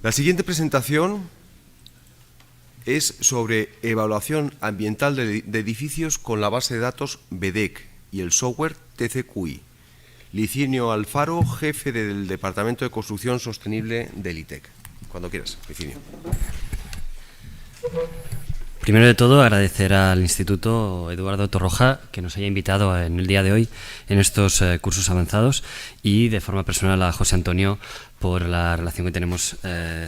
La siguiente presentación es sobre evaluación ambiental de edificios con la base de datos BEDEC y el software TCQI. Licinio Alfaro, jefe del Departamento de Construcción Sostenible del ITEC. Cuando quieras, Licinio. Primero de todo, agradecer al Instituto Eduardo Torroja que nos haya invitado en el día de hoy en estos cursos avanzados y de forma personal a José Antonio por la relación que tenemos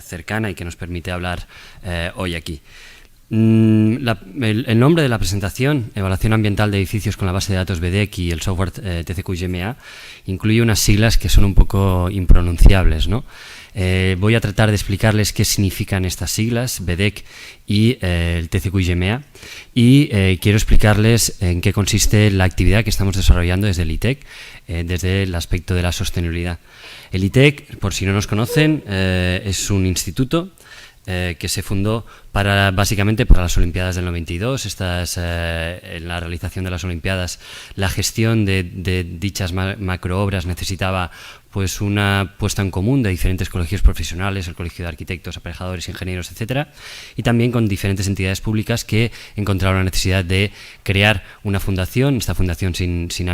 cercana y que nos permite hablar hoy aquí. El nombre de la presentación, Evaluación Ambiental de Edificios con la base de datos BEDEC y el software TCQI-GMA, incluye unas siglas que son un poco impronunciables, ¿no? Voy a tratar de explicarles qué significan estas siglas, BEDEC y el TCQI-GMA, y quiero explicarles en qué consiste la actividad que estamos desarrollando desde el ITEC, desde el aspecto de la sostenibilidad. El ITEC, por si no nos conocen, es un instituto que se fundó básicamente para las Olimpiadas del 92. En la realización de las Olimpiadas, la gestión de dichas macroobras necesitaba pues una puesta en común de diferentes colegios profesionales, el Colegio de Arquitectos, Aparejadores, Ingenieros, etcétera, y también con diferentes entidades públicas que encontraron la necesidad de crear una fundación, esta fundación sin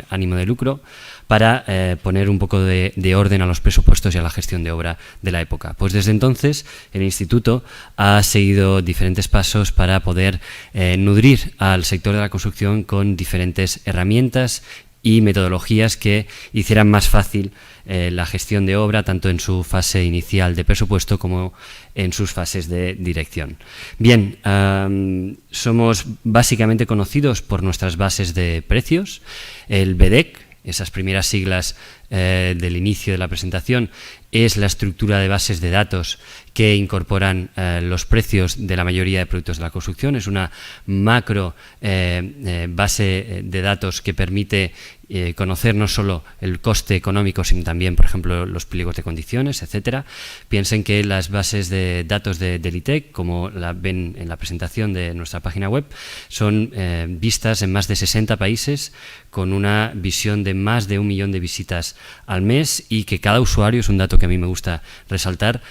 ánimo de lucro, para poner un poco de orden a los presupuestos y a la gestión de obra de la época. Pues desde entonces el Instituto ha seguido diferentes pasos para poder nutrir al sector de la construcción con diferentes herramientas y metodologías que hicieran más fácil la gestión de obra, tanto en su fase inicial de presupuesto como en sus fases de dirección. Bien, somos básicamente conocidos por nuestras bases de precios, el BEDEC, esas primeras siglas del inicio de la presentación, es la estructura de bases de datos que incorporan los precios de la mayoría de productos de la construcción. Es una macro base de datos que permite conocer no solo el coste económico, sino también, por ejemplo, los pliegos de condiciones, etcétera. Piensen que las bases de datos del ITEC, como la ven en la presentación de nuestra página web, son vistas en más de 60 países, con una visión de más de 1 millón de visitas al mes, y que cada usuario, es un dato que a mí me gusta resaltar,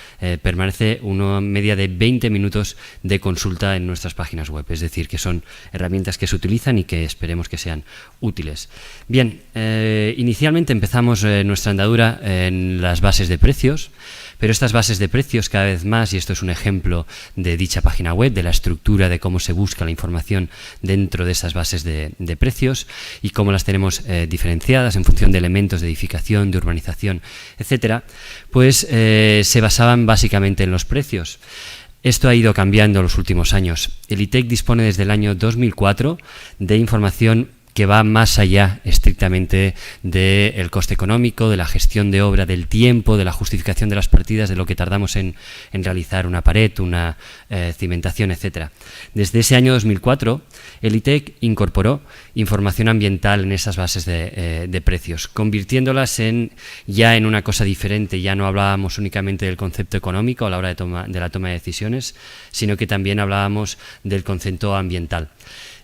permanece una media de 20 minutos de consulta en nuestras páginas web. Es decir, que son herramientas que se utilizan y que esperemos que sean útiles. Bien, inicialmente empezamos nuestra andadura en las bases de precios, pero estas bases de precios cada vez más, y esto es un ejemplo de dicha página web, de la estructura de cómo se busca la información dentro de esas bases de precios y cómo las tenemos diferenciadas en función de elementos de edificación, de urbanización, etcétera, pues se basaban básicamente en los precios. Esto ha ido cambiando en los últimos años. El ITEC dispone desde el año 2004 de información que va más allá estrictamente del coste económico, de la gestión de obra, del tiempo, de la justificación de las partidas, de lo que tardamos en realizar una pared, una cimentación, etcétera. Desde ese año 2004, el ITEC incorporó información ambiental en esas bases de precios, convirtiéndolas ya en una cosa diferente. Ya no hablábamos únicamente del concepto económico a la hora de la toma de decisiones, sino que también hablábamos del concepto ambiental.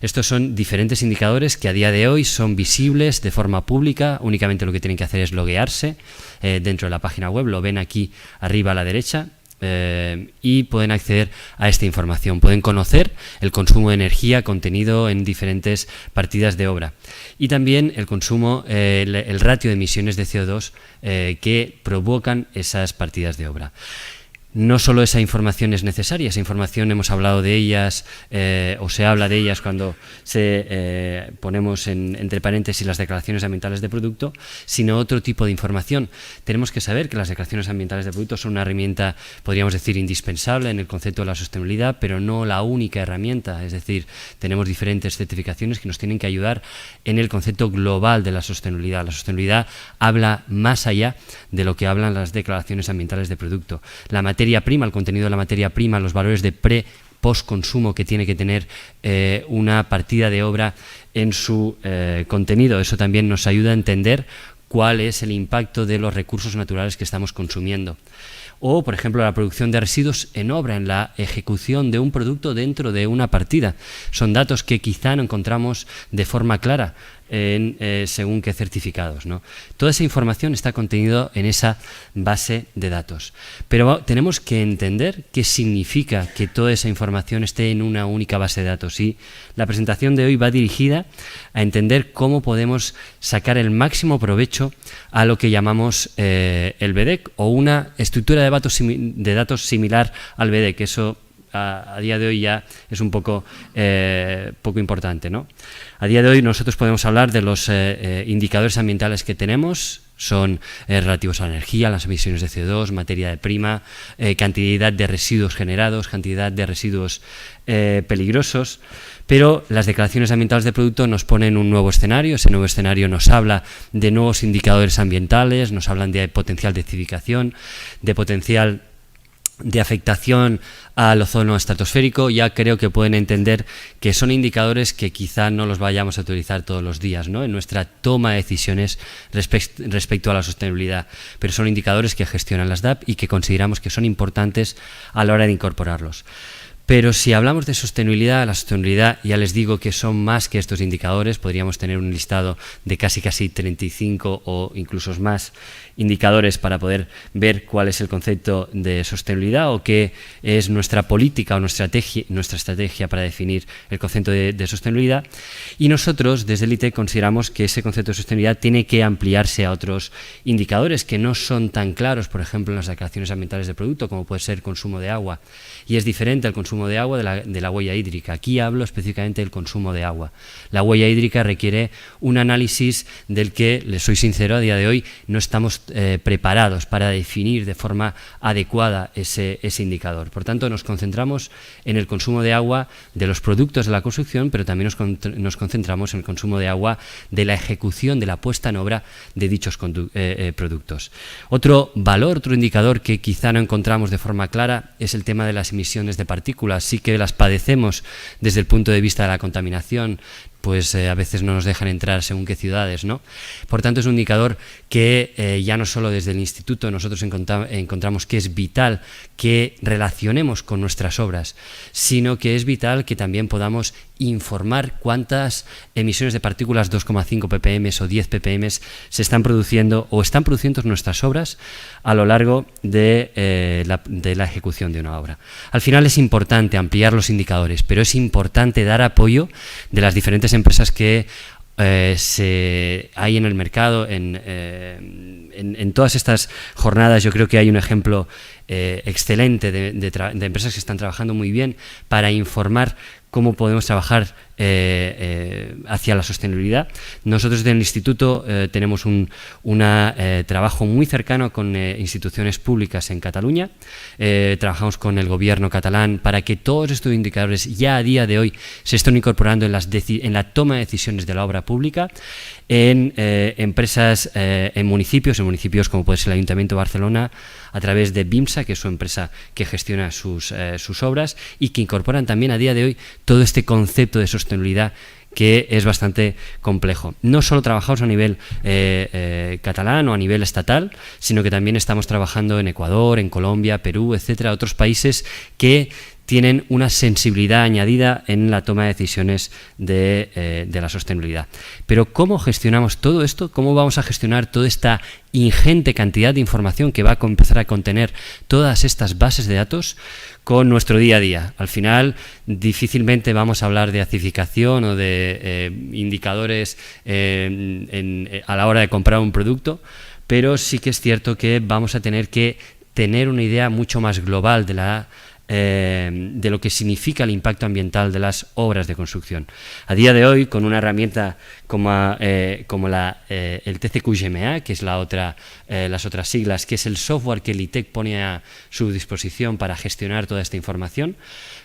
Estos son diferentes indicadores que a día de hoy son visibles de forma pública. Únicamente lo que tienen que hacer es loguearse dentro de la página web. Lo ven aquí arriba a la derecha. Y pueden acceder a esta información. Pueden conocer el consumo de energía contenido en diferentes partidas de obra y también el consumo, el ratio de emisiones de CO2 que provocan esas partidas de obra. No solo esa información es necesaria, esa información hemos hablado de ellas o se habla de ellas cuando ponemos entre paréntesis las declaraciones ambientales de producto, sino otro tipo de información. Tenemos que saber que las declaraciones ambientales de producto son una herramienta, podríamos decir, indispensable en el concepto de la sostenibilidad, pero no la única herramienta. Es decir, tenemos diferentes certificaciones que nos tienen que ayudar en el concepto global de la sostenibilidad. La sostenibilidad habla más allá de lo que hablan las declaraciones ambientales de producto. La materia prima, el contenido de la materia prima, los valores de post-consumo que tiene que tener una partida de obra en su contenido. Eso también nos ayuda a entender cuál es el impacto de los recursos naturales que estamos consumiendo. O, por ejemplo, la producción de residuos en obra, en la ejecución de un producto dentro de una partida. Son datos que quizá no encontramos de forma clara según qué certificados, ¿no? Toda esa información está contenida en esa base de datos. Pero tenemos que entender qué significa que toda esa información esté en una única base de datos. Y la presentación de hoy va dirigida a entender cómo podemos sacar el máximo provecho a lo que llamamos el BDEC, o una estructura de datos similar al BDEC. Eso a día de hoy ya es un poco importante, ¿no? A día de hoy nosotros podemos hablar de los indicadores ambientales que tenemos. Son relativos a la energía, las emisiones de CO2, materia prima, cantidad de residuos generados, cantidad de residuos peligrosos, pero las declaraciones ambientales de producto nos ponen un nuevo escenario. Ese nuevo escenario nos habla de nuevos indicadores ambientales, nos hablan de potencial de acidificación, de potencial de afectación al ozono estratosférico. Ya creo que pueden entender que son indicadores que quizá no los vayamos a utilizar todos los días, ¿no?, en nuestra toma de decisiones respecto a la sostenibilidad, pero son indicadores que gestionan las DAP y que consideramos que son importantes a la hora de incorporarlos. Pero si hablamos de sostenibilidad, la sostenibilidad, ya les digo que son más que estos indicadores. Podríamos tener un listado de casi 35 o incluso más indicadores para poder ver cuál es el concepto de sostenibilidad o qué es nuestra política o nuestra estrategia para definir el concepto de sostenibilidad. Y nosotros, desde el ITEC, consideramos que ese concepto de sostenibilidad tiene que ampliarse a otros indicadores que no son tan claros, por ejemplo, en las declaraciones ambientales de producto, como puede ser el consumo de agua. Y es diferente al consumo de agua de la huella hídrica. Aquí hablo específicamente del consumo de agua. La huella hídrica requiere un análisis del que, les soy sincero, a día de hoy no estamos preparados para definir de forma adecuada ese indicador. Por tanto, nos concentramos en el consumo de agua de los productos de la construcción, pero también nos concentramos en el consumo de agua de la ejecución, de la puesta en obra de dichos productos. Otro valor, otro indicador que quizá no encontramos de forma clara es el tema de las emisiones de partículas. Sí que las padecemos desde el punto de vista de la contaminación, pues a veces no nos dejan entrar según qué ciudades, ¿no? Por tanto, es un indicador que ya no solo desde el Instituto nosotros encontramos que es vital que relacionemos con nuestras obras, sino que es vital que también podamos informar cuántas emisiones de partículas 2,5 ppm o 10 ppm se están produciendo o están produciendo nuestras obras a lo largo de la ejecución de una obra. Al final es importante ampliar los indicadores, pero es importante dar apoyo de las diferentes empresas que hay en el mercado, en todas estas jornadas. Yo creo que hay un ejemplo excelente de empresas que están trabajando muy bien para informar cómo podemos trabajar hacia la sostenibilidad. Nosotros desde el Instituto tenemos un trabajo muy cercano con instituciones públicas en Cataluña. Trabajamos con el gobierno catalán para que todos estos indicadores ya a día de hoy se estén incorporando en la toma de decisiones de la obra pública, en empresas, en municipios como puede ser el Ayuntamiento de Barcelona, a través de BIMSA, que es su empresa que gestiona sus obras, y que incorporan también a día de hoy todo este concepto de sostenibilidad que es bastante complejo. No solo trabajamos a nivel catalán o a nivel estatal, sino que también estamos trabajando en Ecuador, en Colombia, Perú, etcétera, otros países que tienen una sensibilidad añadida en la toma de decisiones de la sostenibilidad. Pero ¿cómo gestionamos todo esto? ¿Cómo vamos a gestionar toda esta ingente cantidad de información que va a empezar a contener todas estas bases de datos con nuestro día a día? Al final, difícilmente vamos a hablar de acidificación o de indicadores a la hora de comprar un producto, pero sí que es cierto que vamos a tener que tener una idea mucho más global de lo que significa el impacto ambiental de las obras de construcción. A día de hoy, con una herramienta como el TCQ-GMA, que es las otras siglas, que es el software que el ITEC pone a su disposición para gestionar toda esta información,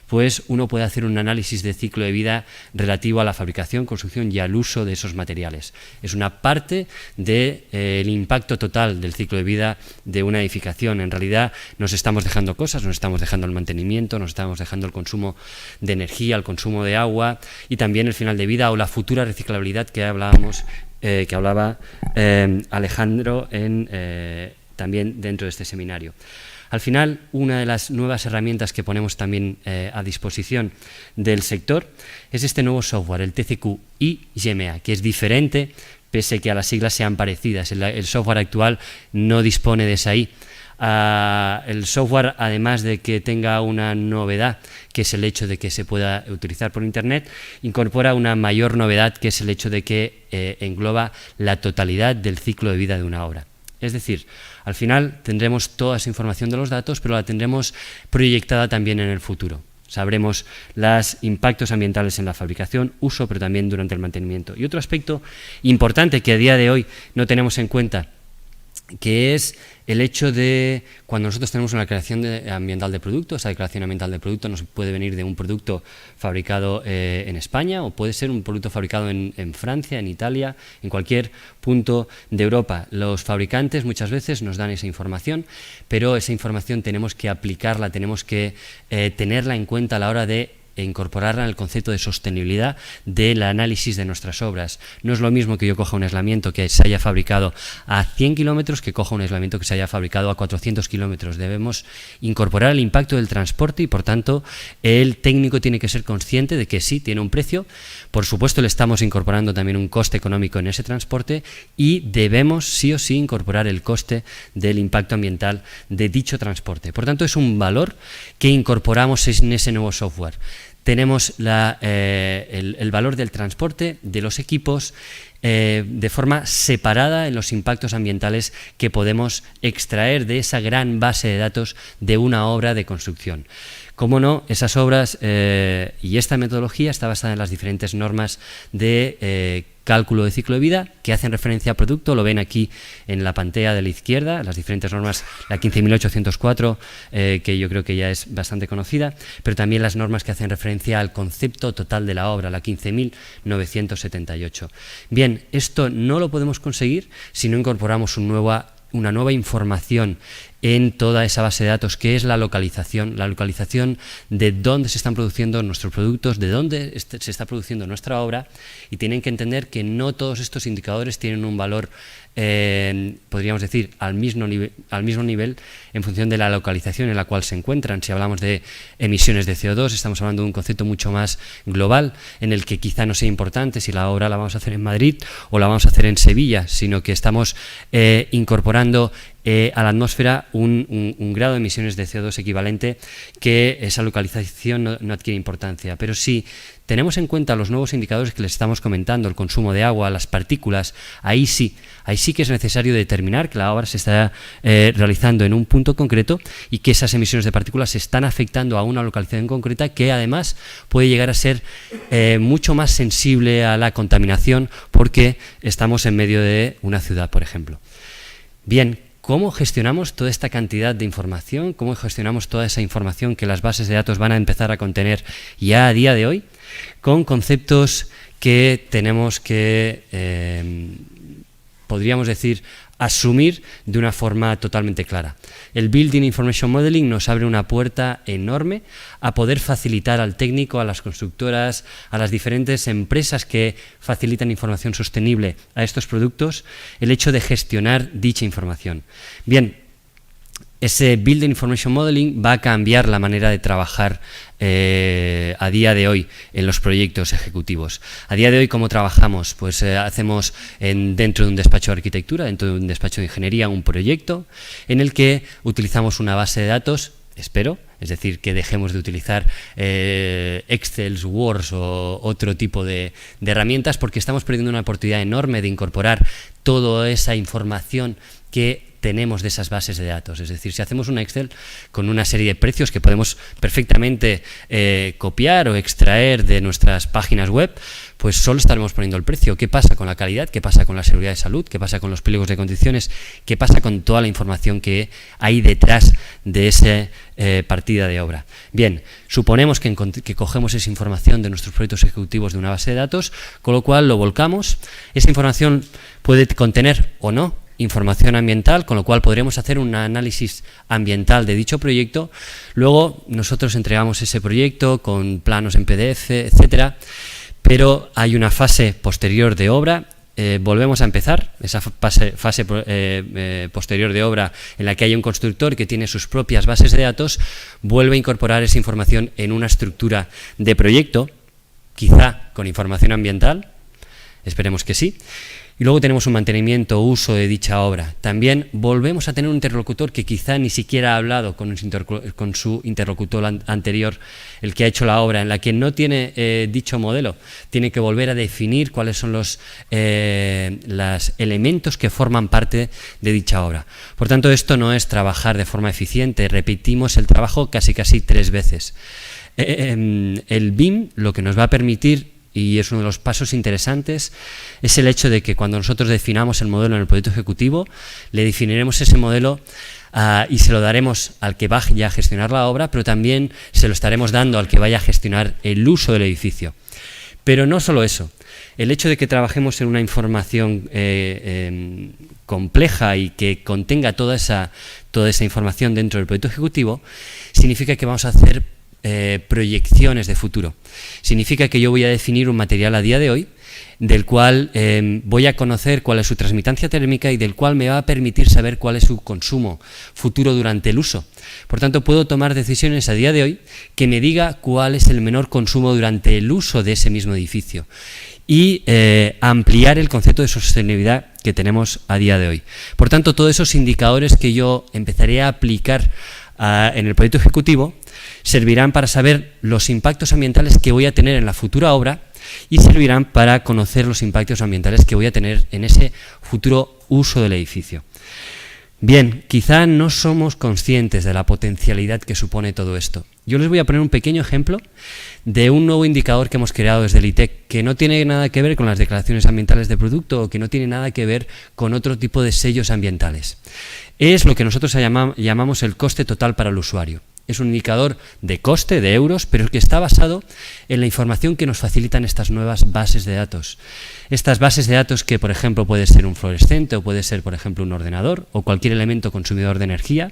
pues uno puede hacer un análisis de ciclo de vida relativo a la fabricación, construcción y al uso de esos materiales. Es una parte del impacto total del ciclo de vida de una edificación. En realidad nos estamos dejando cosas, nos estamos dejando el mantenimiento, nos estamos dejando el consumo de energía, el consumo de agua y también el final de vida o la futura reciclabilidad que hablaba Alejandro también dentro de este seminario. Al final, una de las nuevas herramientas que ponemos también a disposición del sector es este nuevo software, el TCQ GMA, que es diferente, pese que a las siglas sean parecidas. El software actual no dispone de esa I. El software, además de que tenga una novedad, que es el hecho de que se pueda utilizar por Internet, incorpora una mayor novedad, que es el hecho de que engloba la totalidad del ciclo de vida de una obra. Es decir, al final tendremos toda esa información de los datos, pero la tendremos proyectada también en el futuro. Sabremos los impactos ambientales en la fabricación, uso, pero también durante el mantenimiento. Y otro aspecto importante que a día de hoy no tenemos en cuenta, que es el hecho de cuando nosotros tenemos una declaración ambiental de producto. Esa declaración ambiental de producto nos puede venir de un producto fabricado en España, o puede ser un producto fabricado en Francia, en Italia, en cualquier punto de Europa. Los fabricantes muchas veces nos dan esa información, pero esa información tenemos que aplicarla, tenemos que tenerla en cuenta a la hora de incorporarla en el concepto de sostenibilidad del análisis de nuestras obras. No es lo mismo que yo coja un aislamiento que se haya fabricado a 100 kilómetros que coja un aislamiento que se haya fabricado a 400 kilómetros. Debemos incorporar el impacto del transporte y, por tanto, el técnico tiene que ser consciente de que sí, tiene un precio. Por supuesto, le estamos incorporando también un coste económico en ese transporte y debemos sí o sí incorporar el coste del impacto ambiental de dicho transporte. Por tanto, es un valor que incorporamos en ese nuevo software. Tenemos el valor del transporte, de los equipos, de forma separada en los impactos ambientales que podemos extraer de esa gran base de datos de una obra de construcción. Cómo no, esas obras y esta metodología está basada en las diferentes normas de cálculo de ciclo de vida que hacen referencia al producto. Lo ven aquí en la pantalla de la izquierda, las diferentes normas, la 15.804, que yo creo que ya es bastante conocida, pero también las normas que hacen referencia al concepto total de la obra, la 15.978. Bien, esto no lo podemos conseguir si no incorporamos una nueva información en toda esa base de datos, que es la localización de dónde se están produciendo nuestros productos, de dónde se está produciendo nuestra obra, y tienen que entender que no todos estos indicadores tienen un valor, podríamos decir, al mismo nivel en función de la localización en la cual se encuentran. Si hablamos de emisiones de CO2, estamos hablando de un concepto mucho más global, en el que quizá no sea importante si la obra la vamos a hacer en Madrid o la vamos a hacer en Sevilla, sino que estamos incorporando a la atmósfera un grado de emisiones de CO2 equivalente, que esa localización no adquiere importancia. Pero si tenemos en cuenta los nuevos indicadores que les estamos comentando, el consumo de agua, las partículas, ahí sí que es necesario determinar que la obra se está realizando en un punto concreto y que esas emisiones de partículas están afectando a una localización concreta, que además puede llegar a ser mucho más sensible a la contaminación porque estamos en medio de una ciudad, por ejemplo. Bien, ¿cómo gestionamos toda esta cantidad de información? ¿Cómo gestionamos toda esa información que las bases de datos van a empezar a contener ya a día de hoy? Con conceptos que tenemos que, podríamos decir, asumir de una forma totalmente clara. El Building Information Modeling nos abre una puerta enorme a poder facilitar al técnico, a las constructoras, a las diferentes empresas que facilitan información sostenible a estos productos, el hecho de gestionar dicha información. Bien, ese Building Information Modeling va a cambiar la manera de trabajar a día de hoy en los proyectos ejecutivos. A día de hoy, ¿cómo trabajamos? Pues hacemos dentro de un despacho de arquitectura, dentro de un despacho de ingeniería, un proyecto en el que utilizamos una base de datos, espero, es decir, que dejemos de utilizar Excel, Word o otro tipo de herramientas, porque estamos perdiendo una oportunidad enorme de incorporar toda esa información que tenemos de esas bases de datos. Es decir, si hacemos un Excel con una serie de precios que podemos perfectamente copiar o extraer de nuestras páginas web, pues solo estaremos poniendo el precio. ¿Qué pasa con la calidad? ¿Qué pasa con la seguridad de salud? ¿Qué pasa con los pliegos de condiciones? ¿Qué pasa con toda la información que hay detrás de esa partida de obra? Bien, suponemos que cogemos esa información de nuestros proyectos ejecutivos de una base de datos, con lo cual lo volcamos. Esa información puede contener o no información ambiental, con lo cual podremos hacer un análisis ambiental de dicho proyecto. Luego nosotros entregamos ese proyecto con planos en PDF, etcétera, pero hay una fase posterior de obra volvemos a empezar esa fase posterior de obra en la que hay un constructor que tiene sus propias bases de datos, vuelve a incorporar esa información en una estructura de proyecto, quizá con información ambiental, esperemos que sí. Y luego tenemos un mantenimiento o uso de dicha obra. También volvemos a tener un interlocutor que quizá ni siquiera ha hablado con su interlocutor anterior, el que ha hecho la obra, en la que no tiene dicho modelo. Tiene que volver a definir cuáles son los elementos que forman parte de dicha obra. Por tanto, esto no es trabajar de forma eficiente. Repetimos el trabajo casi 3 veces. El BIM lo que nos va a permitir, y es uno de los pasos interesantes, es el hecho de que cuando nosotros definamos el modelo en el proyecto ejecutivo, le definiremos ese modelo y se lo daremos al que vaya a gestionar la obra, pero también se lo estaremos dando al que vaya a gestionar el uso del edificio. Pero no solo eso, el hecho de que trabajemos en una información compleja y que contenga toda esa información dentro del proyecto ejecutivo, significa que vamos a hacer proyecciones de futuro. Significa que yo voy a definir un material a día de hoy, del cual voy a conocer cuál es su transmitancia térmica y del cual me va a permitir saber cuál es su consumo futuro durante el uso. Por tanto, puedo tomar decisiones a día de hoy que me diga cuál es el menor consumo durante el uso de ese mismo edificio y ampliar el concepto de sostenibilidad que tenemos a día de hoy. Por tanto, todos esos indicadores que yo empezaré a aplicar en el proyecto ejecutivo servirán para saber los impactos ambientales que voy a tener en la futura obra y servirán para conocer los impactos ambientales que voy a tener en ese futuro uso del edificio. Bien, quizá no somos conscientes de la potencialidad que supone todo esto. Yo les voy a poner un pequeño ejemplo de un nuevo indicador que hemos creado desde el ITEC, que no tiene nada que ver con las declaraciones ambientales de producto o que no tiene nada que ver con otro tipo de sellos ambientales. Es lo que nosotros llamamos el coste total para el usuario. Es un indicador de coste, de euros, pero que está basado en la información que nos facilitan estas nuevas bases de datos. Estas bases de datos que, por ejemplo, puede ser un fluorescente o puede ser, por ejemplo, un ordenador o cualquier elemento consumidor de energía,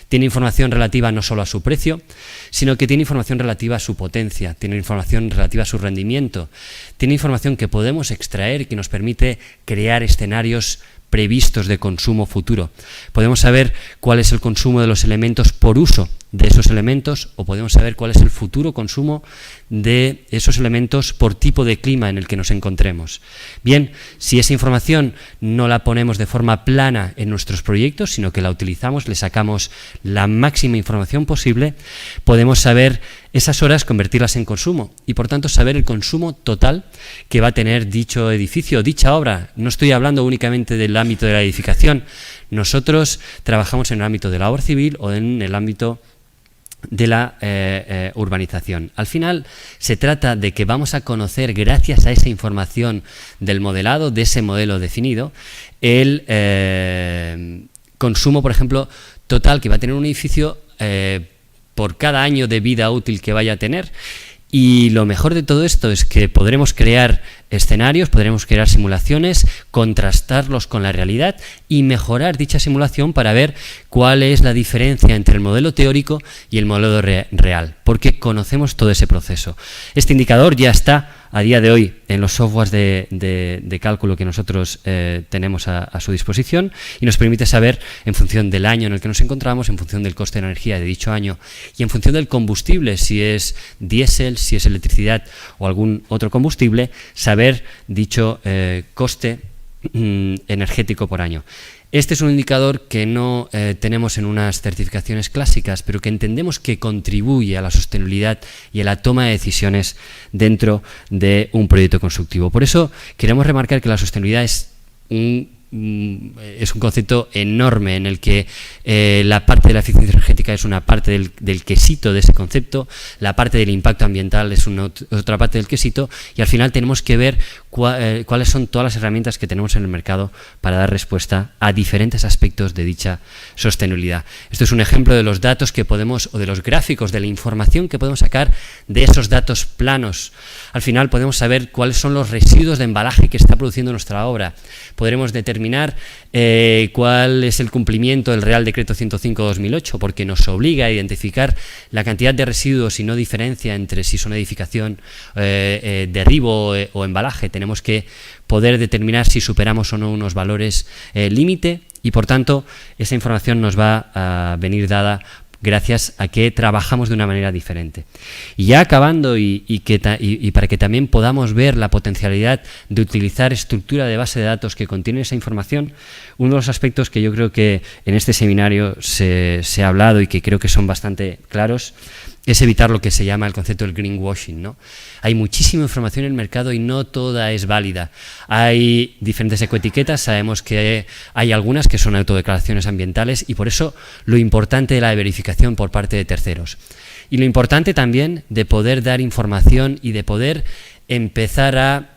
tiene información relativa no solo a su precio, sino que tiene información relativa a su potencia, tiene información relativa a su rendimiento, tiene información que podemos extraer que nos permite crear escenarios previstos de consumo futuro. Podemos saber cuál es el consumo de los elementos por uso de esos elementos o podemos saber cuál es el futuro consumo de esos elementos por tipo de clima en el que nos encontremos. Bien, si esa información no la ponemos de forma plana en nuestros proyectos, sino que la utilizamos, le sacamos la máxima información posible, podemos saber esas horas, convertirlas en consumo y por tanto saber el consumo total que va a tener dicho edificio, dicha obra. No estoy hablando únicamente del ámbito de la edificación. Nosotros trabajamos en el ámbito de la obra civil o en el ámbito de la urbanización. Al final se trata de que vamos a conocer, gracias a esa información del modelado, de ese modelo definido, el consumo, por ejemplo, total que va a tener un edificio por cada año de vida útil que vaya a tener. Y lo mejor de todo esto es que podremos crear escenarios, podremos crear simulaciones, contrastarlos con la realidad y mejorar dicha simulación para ver cuál es la diferencia entre el modelo teórico y el modelo real, porque conocemos todo ese proceso. Este indicador ya está a día de hoy en los softwares de cálculo que nosotros tenemos a su disposición y nos permite saber, en función del año en el que nos encontramos, en función del coste de energía de dicho año y en función del combustible, si es diésel, si es electricidad o algún otro combustible, saber dicho coste energético por año. Este es un indicador que no tenemos en unas certificaciones clásicas, pero que entendemos que contribuye a la sostenibilidad y a la toma de decisiones dentro de un proyecto constructivo. Por eso queremos remarcar que la sostenibilidad es un concepto enorme en el que la parte de la eficiencia energética es una parte del quesito de ese concepto, la parte del impacto ambiental es otra parte del quesito y al final tenemos que ver cuáles son todas las herramientas que tenemos en el mercado para dar respuesta a diferentes aspectos de dicha sostenibilidad. Esto es un ejemplo de los datos que podemos, o de los gráficos, de la información que podemos sacar de esos datos planos. Al final podemos saber cuáles son los residuos de embalaje que está produciendo nuestra obra, podremos determinar determinar cuál es el cumplimiento del Real Decreto 105/2008, porque nos obliga a identificar la cantidad de residuos y no diferencia entre si son edificación, derribo o embalaje. Tenemos que poder determinar si superamos o no unos valores límite y, por tanto, esa información nos va a venir dada gracias a que trabajamos de una manera diferente. Y ya acabando, y para que también podamos ver la potencialidad de utilizar estructura de base de datos que contiene esa información, uno de los aspectos que yo creo que en este seminario se ha hablado y que creo que son bastante claros es evitar lo que se llama el concepto del greenwashing, ¿no? Hay muchísima información en el mercado y no toda es válida. Hay diferentes ecoetiquetas, sabemos que hay algunas que son autodeclaraciones ambientales y por eso lo importante de la verificación por parte de terceros. Y lo importante también de poder dar información y de poder empezar a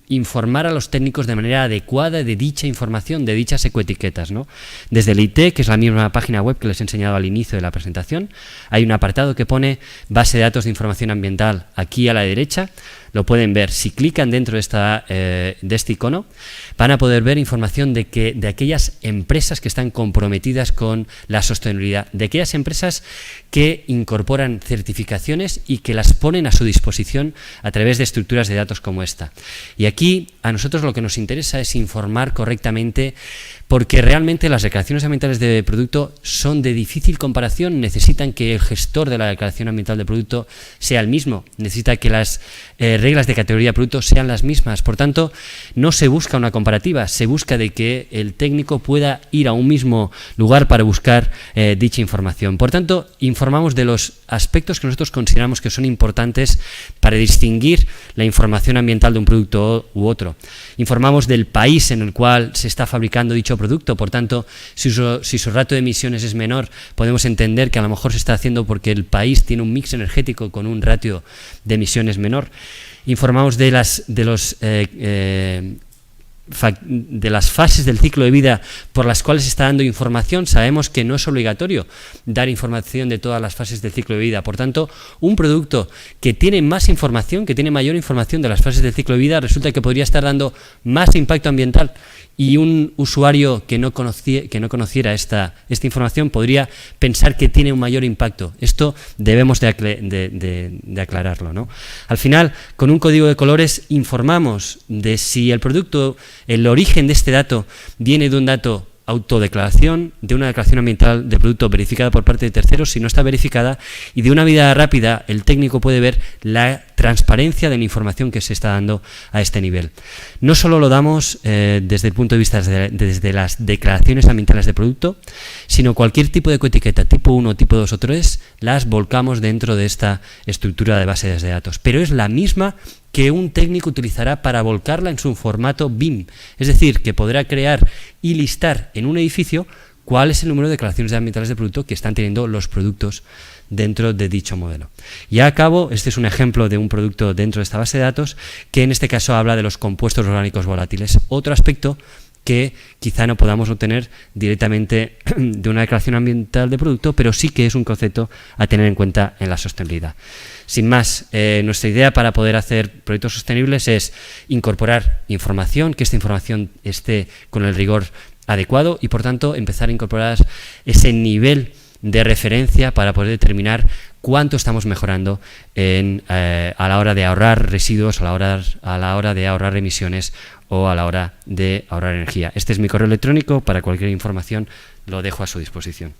informar a los técnicos de manera adecuada de dicha información, de dichas ecoetiquetas, ¿no? Desde el IT, que es la misma página web que les he enseñado al inicio de la presentación, hay un apartado que pone base de datos de información ambiental aquí a la derecha. Lo pueden ver. Si clican dentro de este icono, van a poder ver información de aquellas empresas que están comprometidas con la sostenibilidad, de aquellas empresas que incorporan certificaciones y que las ponen a su disposición a través de estructuras de datos como esta. Y aquí a nosotros lo que nos interesa es informar correctamente, porque realmente las declaraciones ambientales de producto son de difícil comparación, necesitan que el gestor de la declaración ambiental de producto sea el mismo, necesita que las reglas de categoría de producto sean las mismas. Por tanto, no se busca una comparativa, se busca de que el técnico pueda ir a un mismo lugar para buscar dicha información. Por tanto, informamos de los aspectos que nosotros consideramos que son importantes para distinguir la información ambiental de un producto u otro. Informamos del país en el cual se está fabricando dicho producto, por tanto, si su ratio de emisiones es menor, podemos entender que a lo mejor se está haciendo porque el país tiene un mix energético con un ratio de emisiones menor. Informamos de las fases del ciclo de vida por las cuales se está dando información. Sabemos que no es obligatorio dar información de todas las fases del ciclo de vida. Por tanto, un producto que tiene más información, que tiene mayor información de las fases del ciclo de vida, resulta que podría estar dando más impacto ambiental. Y un usuario que no conociera esta información podría pensar que tiene un mayor impacto. Esto debemos de aclararlo, ¿no? Al final, con un código de colores informamos de si el producto, el origen de este dato viene de un dato autodeclaración, de una declaración ambiental de producto verificada por parte de terceros, si no está verificada, y de una vida rápida el técnico puede ver la transparencia de la información que se está dando a este nivel. No solo lo damos desde el punto de vista desde las declaraciones ambientales de producto, sino cualquier tipo de ecoetiqueta, tipo 1, tipo 2 o 3, las volcamos dentro de esta estructura de bases de datos. Pero es la misma que un técnico utilizará para volcarla en su formato BIM, es decir, que podrá crear y listar en un edificio cuál es el número de declaraciones ambientales de producto que están teniendo los productos dentro de dicho modelo. Ya a cabo, este es un ejemplo de un producto dentro de esta base de datos que en este caso habla de los compuestos orgánicos volátiles. Otro aspecto que quizá no podamos obtener directamente de una declaración ambiental de producto, pero sí que es un concepto a tener en cuenta en la sostenibilidad. Sin más, nuestra idea para poder hacer proyectos sostenibles es incorporar información, que esta información esté con el rigor adecuado y, por tanto, empezar a incorporar ese nivel de referencia para poder determinar cuánto estamos mejorando a la hora de ahorrar residuos, a la hora de ahorrar emisiones o a la hora de ahorrar energía. Este es mi correo electrónico. Para cualquier información lo dejo a su disposición.